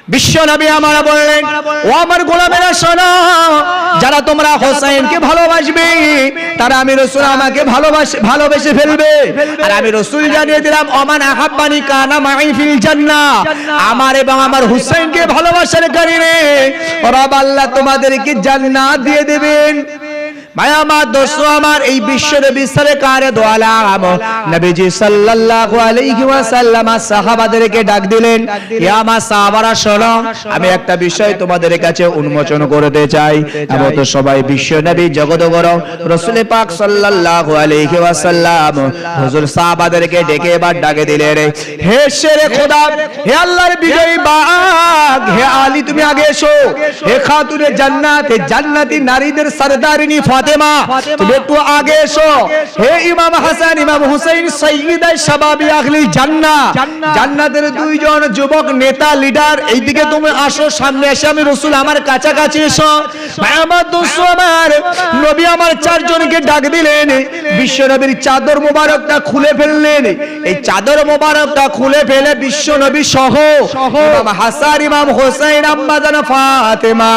বিশ্ব নবী আমার বললেন, ও আমার গোলামেরা শোনো, যারা তোমরা হোসেনকে ভালোবাসবে তারা আমি রাসূল আমাকে ভালোবেসে ফেলবে। আর আমি রাসূল জানিয়ে দিলাম, ওমান আহাব্বানি কানা মাই ফিল জান্নাহ, আমার এবং আমার হোসেনকে ভালোবাসার কারণে রব আল্লাহ তোমাদেরকে জান্নাত দিয়ে দেবেন। ভাই আমার, দোস্ত আমার, এই বিশ্বের বিস্তারে কারে দোয়ালাম। নবীজি সাল্লাল্লাহু আলাইহি ওয়াসাল্লাম সাহাবাদেরকে ডাক দিলেন, হে আমার সাহাবারা শোনো, আমি একটা বিষয় তোমাদের কাছে উন্মোচন করতে চাই। আমরা তো সবাই বিশ্ব নবী জগৎগুরু রাসূল পাক সাল্লাল্লাহু আলাইহি ওয়াসাল্লাম হুজুর সাহাবাদেরকে ডেকে এবার ডাকে দিলেন, হে শেরে খোদা, হে আল্লাহর বিজয়ী বাগ, হে আলী তুমি আগে এসো, হে খাতুনে জান্নাত, হে জান্নাতি নারীদের সরদারিনী ফাতেমা তুমি একটু আগে এসো, হে ইমাম হাসান ইমাম হুসাইন সাইয়্যিদায়ে শাবাবি আহলি জান্নাহ, জান্নাতের দুইজন যুবক নেতা লিডার, এইদিকে তুমি আসো, সামনে এসে আমি রাসূল আমার কাছাকাছি এসো। ভাই আমার, দোস্ত আমার, নবী আমার চারজনকে ডাক দিলেন, বিশ্ব নবীর চাদর মোবারকটা খুলে ফেললেন। এই চাদর মোবারকটা খুলে ফেলে বিশ্ব নবী সহ ইমাম হাসান ইমাম হুসাইন আম্মা জান ফাতেমা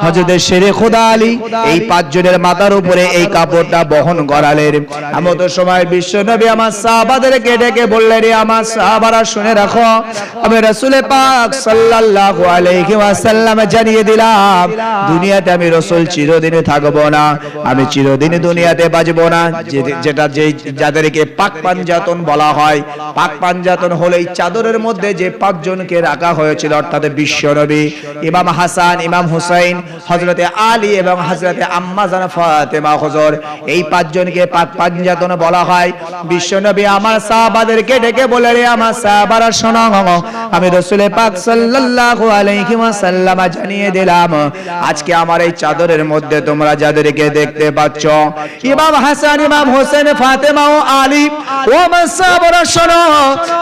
হযরত শেরে খোদা আলী, এই পাঁচজনের মাথার উপরে এই কাপড়টা বহন করালেন। এমন সময় বিশ্ব নবী আমার সাহাবাদেরকে ডেকে বললেন, আমার সাহাবারা শুনে রাখো, আমি রাসূল পাক সাল্লাল্লাহু আলাইহি ওয়াসাল্লাম জানিয়ে দিলাম, দুনিয়াতে আমি রাসূল চিরদিন থাকবো না, আমি চিরদিন দুনিয়াতে বাঁচবো না। যেটা যাদেরকে পাক পাঞ্জাতন বলা হয়, পাক পাঞ্জাতন হলো এই চাদরের মধ্যে যে পাঁচজনকে রাখা হয়েছিল, অর্থাৎ বিশ্ব নবী, ইমাম হাসান ইমাম হুসাইন, হযরতে আলী এবং হযরতে আম্মা জান ফাতেমা হুজুর, এই পাঁচজনকে পাক পাঞ্জাতন বলা হয়। বিশ্ব নবী আমার সাহাবাদেরকে ডেকে বলে, রে আমার সাহাবারা শোনো, আমি রাসূল পাক সাল্লাল্লাহু আলাইহি ওয়াসাল্লাম জানিয়ে দিলাম, আজকে আমার এই চাদরের মধ্যে তোমরা যাদেরকে দেখতে পাচ্ছ, ইমাম হাসান ইমাম হোসেন ফাতেমা ও আলী, ও আমার সাহাবারা শোনো,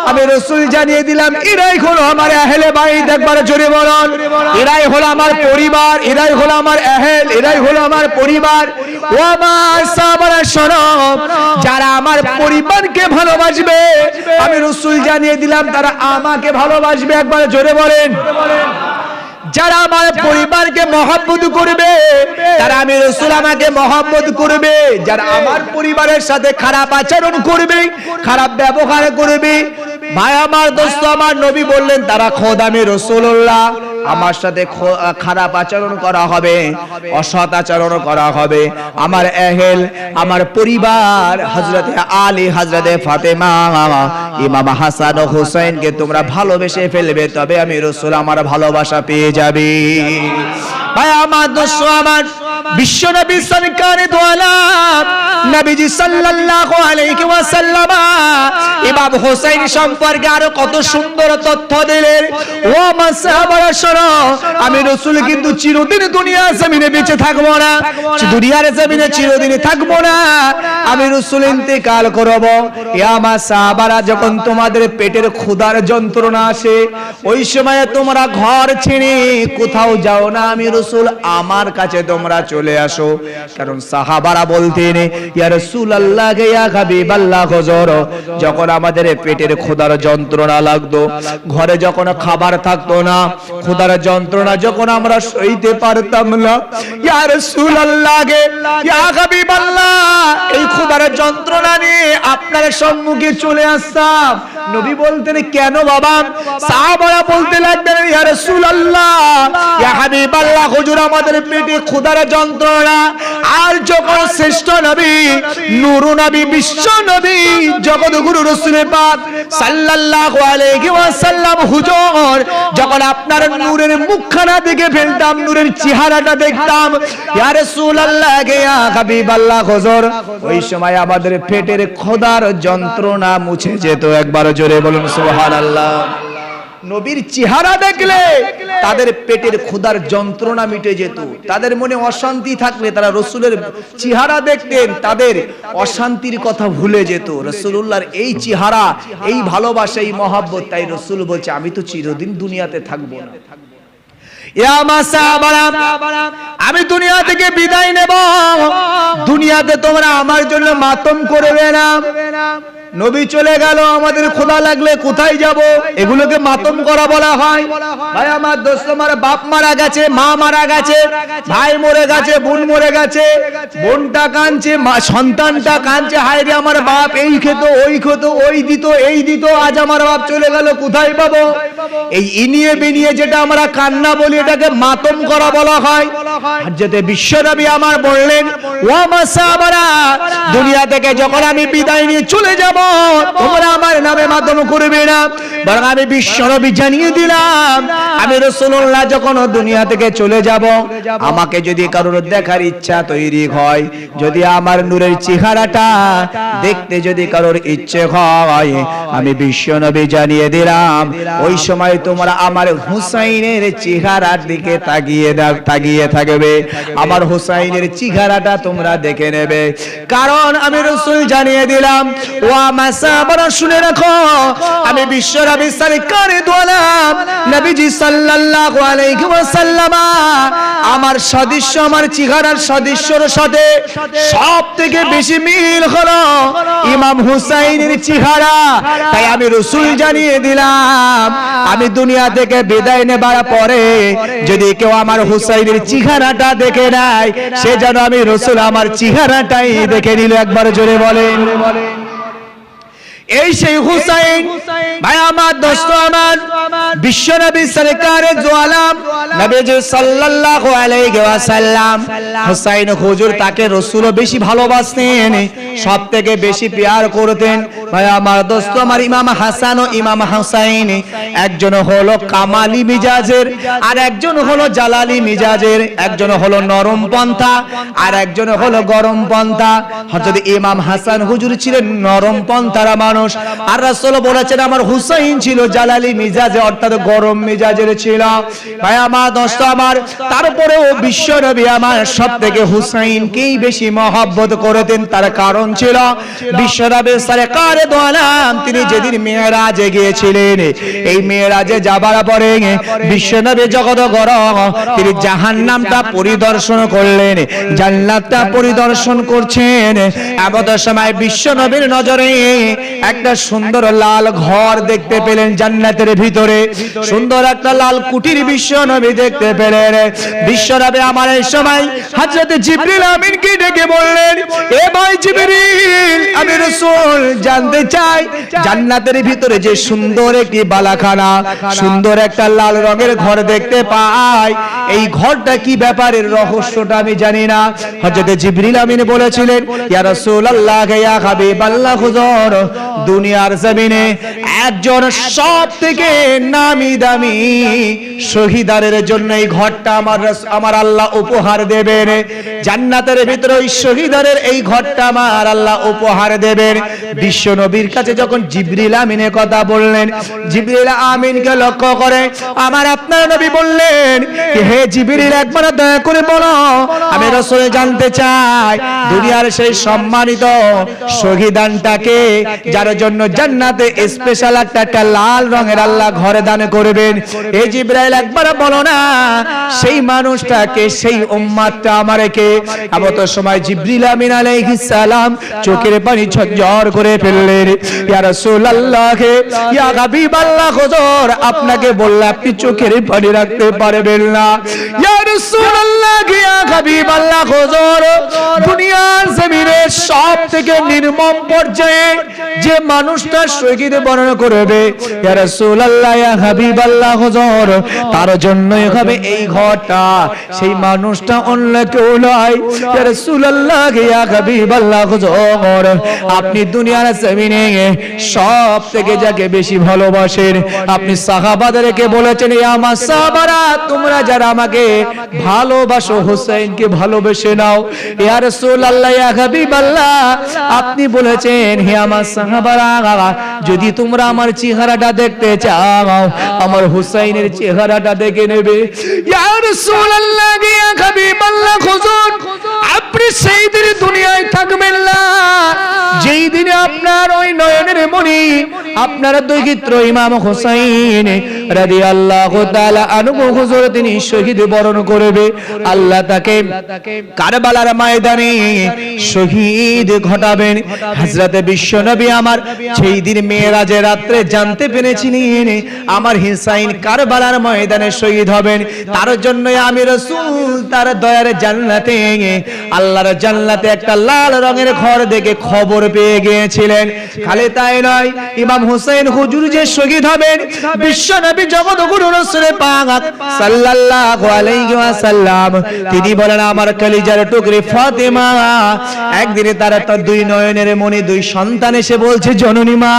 আমি রাসূল জানিয়ে দিলাম, এরাই হলো আমার আহলে বাইত। একবার জোরে বলুন, এরাই হলো আমার পরিবার, এরাই হলো আমার আহল, এরাই হলো আমার পরিবার। ও আমার সাহাবারা শোনো, যারা আমার পরিবারকে ভালোবাসবে আমি রাসূল জানিয়ে দিলাম তারা আমাকে ভালোবাসবে। একবার জোরে বলেন, যারা আমার পরিবারকে মহব্বত করবে তারা আমি রাসূল আমাকে মহব্বত করবে। যারা আমার পরিবারের সাথে খারাপ আচরণ করবে, খারাপ ব্যবহার করবে, ভাই আমার, দোস্ত আমার, নবী বললেন তারা খোদ আমি রাসূলুল্লাহ, আমার সাথে খারাপ আচরণ করা হবে, অসৎ আচরণ করা হবে। আমার আহল, আমার পরিবার, হযরতে আলী, হযরতে ফাতেমা, ইমাম হাসান ও হুসাইনকে তোমরা ভালোবেসে ফেলবে, তবে আমি রাসূল আমার ভালোবাসা পেয়ে যাবে। ভাই আমার, দোস্ত আমার, বিশ্ব নবী সরকারে দো আলম নবীজি সাল্লাল্লাহু আলাইহি ওয়াসাল্লাম ইমাম হুসাইন সম্পর্কে আরো কত সুন্দর তথ্য দিলেন। ও আমার সাহাবারা শোনো, আমি রাসূল কিন্তু চিরদিন দুনিয়ার জমিনে বেঁচে থাকবো না, দুনিয়ার জমিনে চিরদিন থাকবো না, আমি রাসূল ইন্তেকাল করব। এ আমার সাহাবারা, যখন তোমাদের পেটের ক্ষুধার যন্ত্রণা আসে, ওই সময় তোমরা ঘর ছেড়ে কোথাও যাও না, আমি রাসূল আমার কাছে তোমরা চলে আসো। কারণ সাহাবারা বলতেন, ইয়া রাসূলুল্লাহ, ইয়া হাবিবাল্লাহ, হুজুর, যখন আমাদের পেটের ক্ষুধার যন্ত্রণা লাগতো, ঘরে যখন খাবার থাকতো না, ক্ষুধার যন্ত্রণা যখন আমরা সইতে পারতাম না, ইয়া রাসূলুল্লাহ, ইয়া হাবিবাল্লাহ, এই ক্ষুধার যন্ত্রণা নিয়ে আপনার সম্মুখে চলে আসতাম। নবী বলতেন, কেন বাবা? সাহাবারা বলতে লাগলেন, ইয়া রাসূলুল্লাহ, ইয়া হাবিবাল্লাহ, হুজুর, আমাদের পেটে ক্ষুধার যন্ত্রণা। আর যখন শ্রেষ্ঠ নবী, নূর নবী, বিশ্ব নবী, জগৎগুরু রাসূল পাক সাল্লাল্লাহু আলাইহি ওয়াসাল্লাম হুজুর, যখন আপনার নূরের মুখখানা দেখে ফেলতাম, নূরের চেহারাটা দেখতাম, ইয়া রাসূলুল্লাহ, ইয়া হাবিবাল্লাহ, হুজুর, ওই সময় আমাদের পেটের ক্ষুধার যন্ত্রণা মুছে যেত। একবার জোরে বলুন সুবহানাল্লাহ। নবীর চেহারা দেখলে তাদের পেটের ক্ষুধার যন্ত্রণা মিটে যেত। তাদের মনে অশান্তি থাকলে তারা রাসূলের চেহারা দেখতেন, তাদের অশান্তির কথা ভুলে যেত। রাসূলুল্লাহর এই চেহারা, এই ভালোবাসা, এই মহব্বত, তাই রাসূল বলছে, আমি তো চিরদিন দুনিয়াতে থাকবো না। ইয়া মাসাবারা, আমি দুনিয়া থেকে বিদায় নেব, দুনিয়াতে তোমরা আমার জন্য মাতম করবে না। নবী চলে গেল, আমাদের ক্ষুধা লাগলে কোথায় যাব? এগুলোকে মাতম করা বলা হয়। ভাই আমার দোস্ত, আমার বাপ মারা গেছে, মা মারা গেছে, ভাই মরে গেছে, বোন মরে গেছে, বোনটা কাঁদছে, সন্তানটা কাঁদছে, হায় রে আমার বাপ এই খেত, ওই খেত, ওই দিত, এই দিত, আজ আমার বাপ চলে গেল, কোথায় পাবো? এই ইনিয়ে বিনিয়ে যেটা আমরা কান্না বলি, এটাকে মাতম করা বলা হয়। আর যেতে বিশ্বনবী আমার বললেন, ও আমার সাহাবারা, দুনিয়া থেকে যখন আমি বিদায় নিয়ে চলে যাব, তোমরা আমার নামে মাতম করবে না, বরং আমি বিশ্বনবী জানিয়ে দিলাম, আমি রাসূলুল্লাহ যখন দুনিয়া থেকে চলে যাব, আমাকে যদি কারোর দেখার ইচ্ছা তৈরি হয়, যদি আমার নূরের চেহারাটা দেখতে যদি কারোর ইচ্ছে হয়, আমি বিশ্বনবী জানিয়ে দিলাম, ওই সময় তোমরা আমার হুসাইনের চেহারার দিকে তাকিয়ে থাকবে, আমার হুসাইনের চেহারাটা তোমরা দেখে নেবে। কারণ আমি রাসূল জানিয়ে দিলাম, ও আমার সাহাবারা শুনে রাখো, আমি বিশ্বনবী সরকারে দু আলম নবীজি সাল্লাল্লাহু আলাইহি ওয়াসাল্লাম আমার সদৃশ্য, আমার চেহারার সদৃশ্যর সাথে সবথেকে বেশি মিল হলো ইমাম হুসাইনের চেহারা। তাই আমি রাসূল জানিয়ে দিলাম, আমি দুনিয়া থেকে বিদায় নেবার পরে যদি কেউ আমার হুসাইনের চেহারাটা দেখে নেয়, সে যেন আমি রাসূল আমার চেহারাটাই দেখে নিল। একবার জোরে বলেন। এই সেই হুসাইন, ভাই আমার দোস্ত আমার, বিশ্বনবী সরকারে দু আলম নবীজি সাল্লাল্লাহু আলাইহি ওয়াসাল্লাম হুসাইন হুজুর তাকে রাসূল বেশি ভালোবাসতেন, সবথেকে বেশি প্যার করতেন। ভাই আমার দোস্ত আমার, ইমাম হাসান ও ইমাম হুসাইন একজন হলো কামালি মিজাজের, আর একজন হলো জালালি মিজাজের, একজন হলো নরম পন্থা আর একজন হলো গরম পন্থা। হযরত ইমাম হাসান হুজুর ছিলেন নরম পন্থার মানুষ, আর রাসূল বলেছেন আমার হুসাইন ছিল জালালি মিজাজে, অর্থাৎ গরম মিজাজের ছিল। ভাই আমার দোস্ত আমার, তারপরেও বিশ্বনবী আমার সবথেকে হুসাইনকেই বেশি মহব্বত করতেন। তার কারণ ছিল বিশ্বনবী সরকারে দু আলম তিনি যেদিন মেরাজে গিয়েছিলেন, এই মেরাজে যাবার পরে বিশ্বনবী জগৎ গরম তিনি জাহান্নামটা পরিদর্শন করলেন, জান্নাতটা পরিদর্শন করছেন। এমন সময় বিশ্বনবীর নজরে একটা সুন্দর লাল ঘর দেখতে পেলেন, জান্নাতের ভিতরে সুন্দর একটা লাল কুটির বিশ্বনবী দেখতে পেলেন। বিশ্বনবী আমার এই সময় হযরত জিবরিল আমিনকে ডেকে বললেন, এ ভাই জিবরিল, আমি রাসূল জানতে চাই জান্নাতের ভিতরে যে সুন্দর একটি বালাখানা, সুন্দর একটা লাল রঙের ঘর দেখতে পাই, এই ঘরটা কি ব্যাপারের রহস্যটা আমি জানি না। হযরত জিবরিল আমিন বলেছিলেন, ইয়া রাসূলুল্লাহ, ইয়া হাবিবাল্লাহ হুজুর, দুনিয়ার জমিনে একজন সবথেকে নামি দামি শহীদের জন্য এই ঘরটা আমার আল্লাহ উপহার দেবেন। জান্নাতের ভিতরে ওই শহীদের এই ঘরটা আমার আল্লাহ উপহার দেবেন। বিশ্ব নবীর কাছে যখন জিবরিল আমিনে কথা বললেন, জিবরিল আমিনকে লক্ষ্য করে আমার আপনার নবী বললেন, হে জিবরিল, একবার দয়া করে বলো, আমি রাসূল জানতে চাই দুনিয়ার সেই সম্মানিত শহীদানটাকে যার জন্য জান্নাতে স্পেশাল একটা লাল রঙের আল্লাহ ঘরে দান করবেন। এই জিবরাইল, একবার বলো না সেই মানুষটাকে, সেই উম্মতটা আমারকে। এমন সময় জিবরিল আমিন আলাইহিস সালাম চোখের পানি ঝরঝর করে ফেললেন। ইয়া রাসূলুল্লাহ, ইয়া হাবিবাল্লাহ হুজুর, আপনাকে বললে আপনি চোখের পানি রাখতে পারবেন না। ইয়া রাসূলুল্লাহ, ইয়া হাবিবাল্লাহ হুজুর, দুনিয়ার জমিনে সবথেকে নির্মম পর্যায়ে যে মানুষটা শহীদ বরণ করবে, ইয়া রাসূলুল্লাহ, ইয়া হাবিবাল্লাহ হুজুর, তার জন্যই হবে এই ঘরটা, সেই মানুষটা অন্য কেউ নয়। ইয়া রাসূলুল্লাহ, ইয়া হাবিবাল্লাহ হুজুর, আপনি দুনিয়ার জমিনে সবথেকে যাকে বেশি ভালোবাসেন, আপনি সাহাবাদেরকে বলেছেন, ইয়া আমার সাহাবারা, তোমরা যারা আমাকে ভালোবাসো হুসাইনকে ভালোবেসে নাও। ইয়া রাসূলুল্লাহ, ইয়া হাবিবাল্লাহ, আপনি বলেছেন, হে আমার সাহাবারা, যদি তোমরা আমার চেহারাটা দেখতে চাও, আমার হুসাইনের চেহারাটা দেখে নেবে। ইয়া রাসূলুল্লাহ, ইয়া হাবিবাল্লাহ হুজুর, আপনি সেই দিন দুনিয়ায় থাকবেন না যেই দিনে আপনার ওই নয়নের মণি, আপনার দৈহিত্র ইমাম হুসাইন রাদিয়াল্লাহু তাআলা আনহু হুজুর তিনি শহীদ বরণ করবে। আল্লাহ তাকে কারবালার ময়দানে শহীদ ঘটাবেন। হযরত বিশ্বনবী আমার সেই দিন মেরাজের রাত্রে জানতে পেরেছিলেন আমার হুসাইন কারবালার ময়দানে শহীদ হবেন। তার জন্য আমি রাসূল তার দয়ার জান্নাতে আল্লাহর জান্নাতে একটা লাল রঙের ঘর দেখে খবর পেয়ে গিয়েছিলেন। খালি তাই নয়, ইমাম হুসাইন হুজুর যে শহীদ হবেন বিশ্বনবী জগৎগুরু রাসূল পাক সাল্লাল্লাহু আলাইহি ওয়াসাল্লাম তিনি বলেন আমার কলিজার টুকরি ফাতেমা একদিনে তার দুই নয়নের মনি দুই সন্তান এসে বলছে জননী মা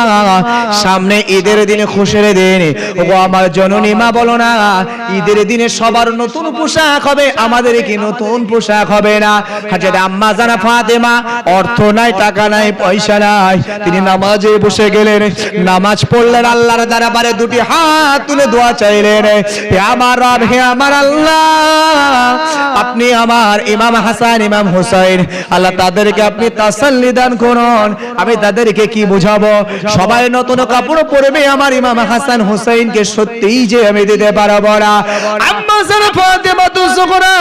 সামনে ঈদের দিনে খুশির দিন, ওগো আমার জননী মা বলো না ঈদের দিনে সবার নতুন পোশাক হবে, আমাদের কি নতুন পোশাক হবে না? হযরত আম্মা জানা ফাতেমা অর্থ নাই, টাকা নাই, পয়সা নাই, তিনি নামাজে বসে গেলেন। নামাজ পড়লেন, আল্লাহর দরবারে দুটি হাত তুলে দোয়া চাইলেন, হে আমার রব, হে আমার আল্লাহ, আপনি আমার ইমাম হাসান ইমাম হুসাইন আল্লাহ তাদেরকে আপনি তাসাল্লি দান করুন। আমি তাদেরকে কি বুঝাবো? সবাই নতুন কাপড় পরবে, আমার ইমাম হাসান হুসাইনকে সত্যিই যে আমি দিতে পারবো না। আম্মা জানা ফাতেমা তুজোহরা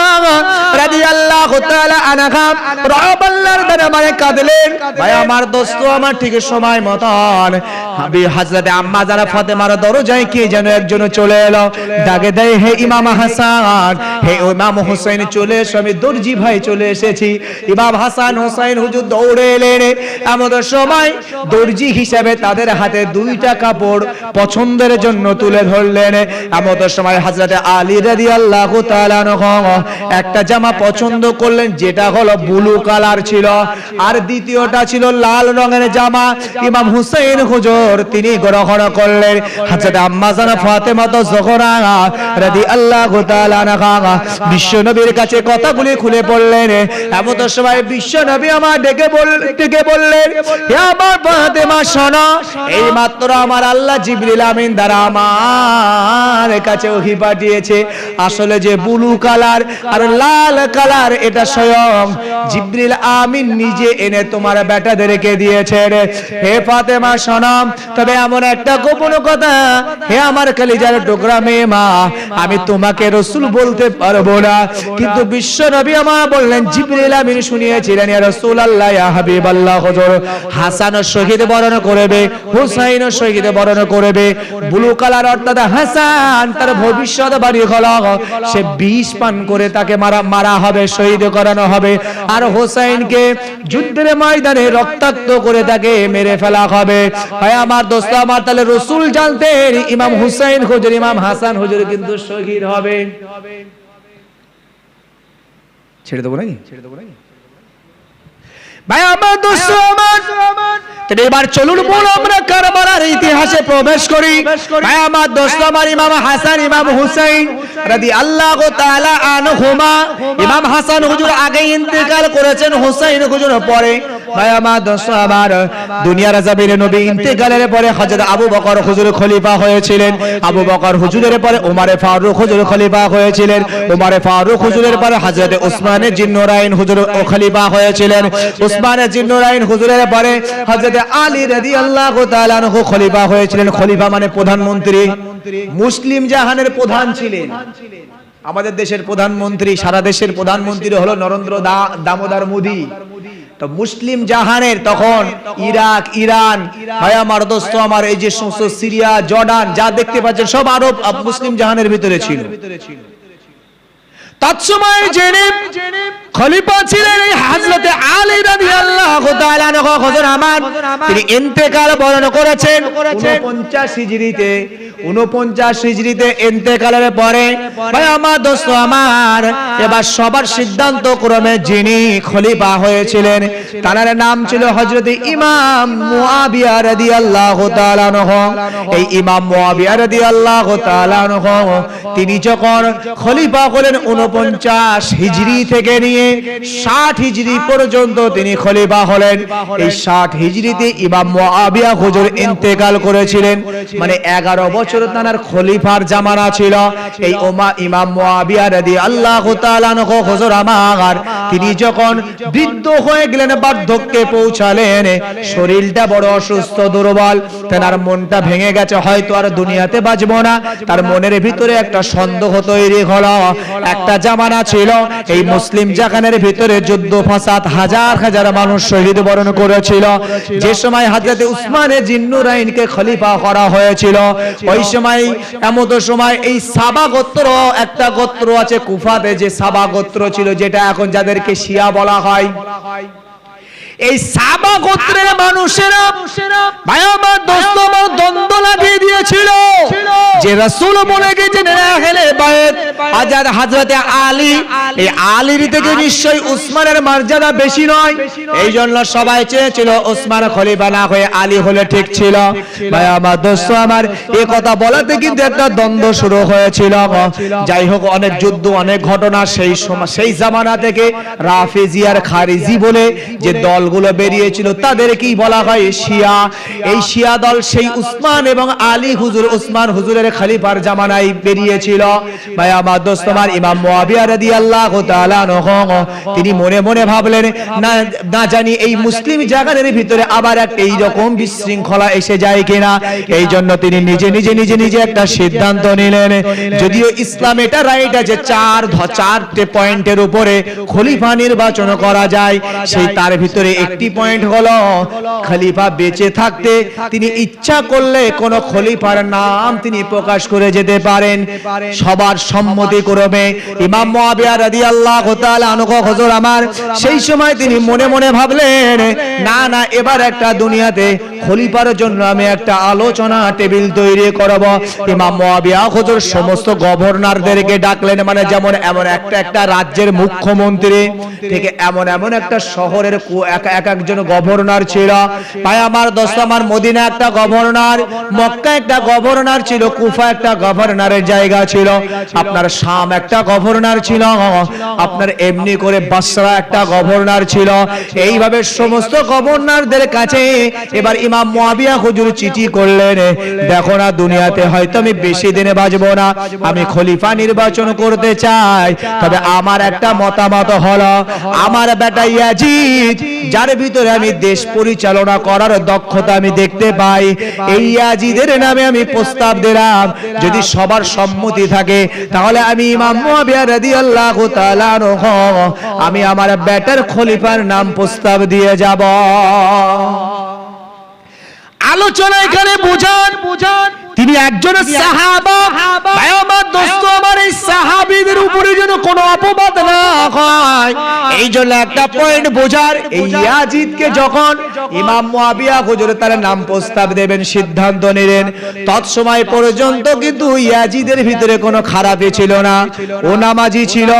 রাদিয়াল্লাহু তাআলা আনহা রবাল্লাহর দরবারে কাঁদলেন। ভাই আমার দোস্ত আমার ঠিক সময় মতন হাবি হযরত আম্মা জানা ফাতেমার দরজায় কে যেন একজন চলে এলো, ডাকে দেয় হে ইমাম হাসান, হে ইমাম হুসাইন চলে এসো, আমি দর্জি ভাই চলে এসেছি। ইমাম হাসান হুসাইন হুজুর দৌড়ে এলেন। এমন সময় দর্জি হিসেবে তাদের হাতে দুইটা কাপড় পছন্দের জন্য তুলে ধরলেন। এমন সময় হযরত আলী রাদিয়াল্লাহু তাআলা একটা জামা পছন্দ করলেন, যেটা হলো ব্লু কালার ছিল, আর দ্বিতীয়টা ছিল লাল রঙের জামা। ইমাম হুসাইন হুজুর তিনি গ্রহণ করলেন। হযরত আম্মা জানা ফাতেমা তুজোহরা রাদিয়াল্লাহু তাআলা আনহা বিশ্বনবীর কাছে কথাগুলি খুলে পড়লেন। এমন সময় বিশ্বনবী আমার ডেকে বললেন, হে আমার ফাতেমা শোনো, এই মাত্র আমার আল্লাহ জিবরিল আমিন দ্বারা আমার কাছে ওহী পাঠিয়েছে। আসলে যে ব্লু কালার আর লাল কালার এটা স্বয়ং জিবরিল আমিন নিজে এনে তোমার বেটাদেরকে দিয়েছেন। হে ফাতেমা শোনো, তবে এমন একটা গোপন কথা, হে আমার কলিজার টুকরা মেয়ে মা, আমি তোমাকে রাসূল বলতে পারবো না, কিন্তু বিশ্বনবী আমার বললেন জিবরিল আমিন শুনিয়েছিলেন ইয়া রাসূলুল্লাহ ইয়া হাবিবাল্লাহ হুজুর হাসান শহীদ বরণ করবে, হুসাইন শহীদ বরণ করবে। ব্লু কালার অর্থাৎ হাসান তার ভবিষ্যৎ বাড়ি হলো সে বিষ পান করে তাকে মারা হবে, শহীদ করানো হবে, আর হুসাইনকে যুদ্ধের ময়দানে রক্তাক্ত করে তাকে মেরে ফেলা হবে। ভাই আমার দোস্ত আমার, তাহলে রাসূল জানতেন ইমাম হুসাইন হুজুর ইমাম হাসান হুজুর কিন্তু শহীদ হবে। ছেড়ে দেবো নাকি? ভাই আমার দোস্ত আমার, এবার চলুন বল আমরা কারবালার ইতিহাসে প্রবেশ করি। ভাই আমার দোস্ত আমার, ইমাম হাসান ইমাম হুসাইন রাদিয়াল্লাহু তাআলা আনহুমা, ইমাম হাসান হুজুর আগে ইন্তেকাল করেছেন, হুসাইন হুজুর পরে। ভাই আমার দোস্ত আমার, দুনিয়ার জমিনে নবী ইন্তেকালের পরে হযরত আবু বকর হুজুর খলিফা হয়েছিলেন, আবু বকর হুজুরের পরে ওমরে ফারুক হুজুর খলিফা হয়েছিলেন, ওমরে ফারুক হুজুরের পরে হযরত উসমানে জিন্নুরাইন হুজুর খলিফা হয়েছিলেন, উসমানে জিন্নুরাইন হুজুরের পরে হযরত আলী রাদিয়াল্লাহু তাআলা আনহু খলিফা হয়েছিলেন। খলিফা মানে প্রধানমন্ত্রী, মুসলিম জাহানের প্রধান ছিলেন। আমাদের দেশের প্রধানমন্ত্রী, সারা দেশের প্রধানমন্ত্রী হলো নরেন্দ্র দামোদর মোদী। তো মুসলিম জাহানের তখন ইরাক, ইরান, ভাই আমার দোস্ত আমার, এই যে সমস্ত সিরিয়া, জর্ডান যা দেখতে পাচ্ছেন সব আরব মুসলিম জাহানের ভিতরে ছিল। তৎসময় যিনি খলিফা ছিলেন হযরত আলী রাদিয়াল্লাহু তাআলা আনহু হুজুর আমার, তিনি ইন্তেকাল বরণ করেছেন 49 হিজরিতে। 49 হিজরিতে ইন্তেকালের পরে ভাই আমার দোস্ত আমার, এবার সবার সিদ্ধান্ত ক্রমে যিনি খলিফা হয়েছিলেন তার নাম ছিল হযরত ইমাম মুআবিয়া রাদিয়াল্লাহু তাআলা আনহু। এই ইমাম মুআবিয়া রাদিয়াল্লাহু তাআলা আনহু তিনি যখন খলিফা হলেন 49 হিজরি থেকে নিয়ে 60 হিজরি পর্যন্ত তিনি খলিফা হলেন। এই 60 হিজরিতে ইমাম মুআবিয়া হুজুর ইন্তেকাল করেছিলেন, মানে 11 বছর বছর তার খলিফার জামানা ছিল। এই ইমাম মুয়াবিয়া রাদিয়াল্লাহু তাআলা আনহু হুজুর আমার, তিনি যখন বৃদ্ধ হয়ে গেলেন, বার্ধক্যে পৌঁছালেন, শরীরটা বড় অসুস্থ দুর্বল, তার মনটা ভেঙে গেছে, হয়তো আর দুনিয়াতে বাঁচবো না। তার মনের ভিতরে একটা সন্দেহ তৈরি হলো। একটা জামানা ছিল এই মুসলিম জাহানের ভিতরে যুদ্ধ ফাসাদ, হাজার হাজার মানুষ শহীদ বরণ করেছিল। যে সময় হযরত উসমানে জিন্নুরাইনকে খলিফা করা হয়েছিল, ওই সময় এমন সময় এই সাবা গোত্র, একটা গোত্র আছে কুফাতে, যে সাবা গোত্র ছিল, যেটা এখন যাদেরকে শিয়া বলা হয়, এই সাবা গোত্রের মানুষেরা ভাই আমার দোস্ত আমার দ্বন্দ্ব লাগিয়ে দিয়েছিল যে রাসূল বলে গেছেন আহলে বাইত আজাদ হযরতে আলী, এই আলীর থেকে নিশ্চয়ই উসমানের মর্যাদা বেশি নয়। এই জন্য সবাই চেয়েছিল উসমান খলিফা না হয়ে আলী হলে ঠিক ছিল। ভাই আমার দোস্ত আমার, এই কথা বলাতে কিন্তু একটা দ্বন্দ্ব শুরু হয়েছিল। যাই হোক, অনেক যুদ্ধ, অনেক ঘটনা সেই সময়, সেই জামানা থেকে রাফিজি আর খারিজি বলে যে দলগুলো বেরিয়েছিল তাদেরকেই বলা হয় শিয়া। এই শিয়া দল সেই উসমান এবং আলী হুজুর, উসমান হুজুরের খলিফার জামানায় বেরিয়েছিল। ভাই আমার দোস্ত আমার, ইমাম মুয়াবিয়া রাদিয়াল্লাহু তাআলা আনহু তিনি মনে মনে ভাবলেন, না জানি এই মুসলিম জাগানের ভিতরে আবার একটা এই রকম বিশৃঙ্খলা এসে যায় কিনা। এই জন্য তিনি নিজে একটা সিদ্ধান্ত নিলেন। যদিও ইসলাম এটা রাইট আছে, চারটে পয়েন্টের উপরে খলিফা নির্বাচন করা যায়, সেই তার ভিতরে একটি পয়েন্ট হলো খলিফা বেঁচে থাকতে তিনি ইচ্ছা করলে কোন খলিফার নাম তিনি প্রকাশ করে যেতে পারেন সবার সম্মতি ক্রমে। ইমাম মুয়াবিয়া রাদিয়াল্লাহু তাআলা আনহু হুজুর আমার, সেই সময় তিনি মনে মনে ভাবলেন, না এবার একটা দুনিয়াতে খলিফার জন্য আমি একটা আলোচনা টেবিল তৈরি করব। ইমাম মুয়াবিয়া হুজুর সমস্ত গভর্নরদেরকে ডাকলেন, মানে যেমন এমন একটা রাজ্যের মুখ্যমন্ত্রী থেকে এমন একটা শহরের একজন গভর্নর ছিল। ভাই আমার দোস্ত আমার, মদিনা একটা গভর্নর, মক্কা একটা গভর্নর ছিল, কুফা একটা গভর্নরের জায়গা ছিল, আপনার শাম একটা গভর্নর ছিল, আপনার এমনি করে বাসরা একটা গভর্নর ছিল। এইভাবে সমস্ত গভর্নরদের কাছে এবার ইমাম মুয়াবিয়া হুজুর চিঠি করলেন, দেখো না দুনিয়াতে হয়তো আমি বেশি দিনে বাঁচবো না, আমি খলিফা নির্বাচন করতে চাই, তবে আমার একটা মতামত হলো আমার বেটা ইয়াজিদ, যার ভিতরে আমি দেশ পরিচালনা করার দক্ষতা আমি দেখতে পাই, এই ইয়াজিদের নামে আমি প্রস্তাব দিলাম, যদি সবার সম্মতি থাকে তাহলে আমি ইমাম মুয়াবিয়া রাদিয়াল্লাহু তাআলা আনহু আমি আমার বেটার খলিফার নাম প্রস্তাব দিয়ে যাব। আলোচনা এখানে বুঝান, তিনি একজন সাহাবা। ভাই আমার দোস্ত আমার, এই সাহাবীদের উপরে যেন কোনো অপবাদ না হয়, এই জন্য একটা পয়েন্ট বোঝার, এই ইয়াজিদকে যখন ইমাম মুয়াবিয়া হুজুর তার নাম প্রস্তাব দেবেন সিদ্ধান্ত নিলেন, তৎসময় পর্যন্ত কিন্তু ইয়াজিদের ভিতরে কোনো খারাপই ছিল না। ও নামাজি ছিল,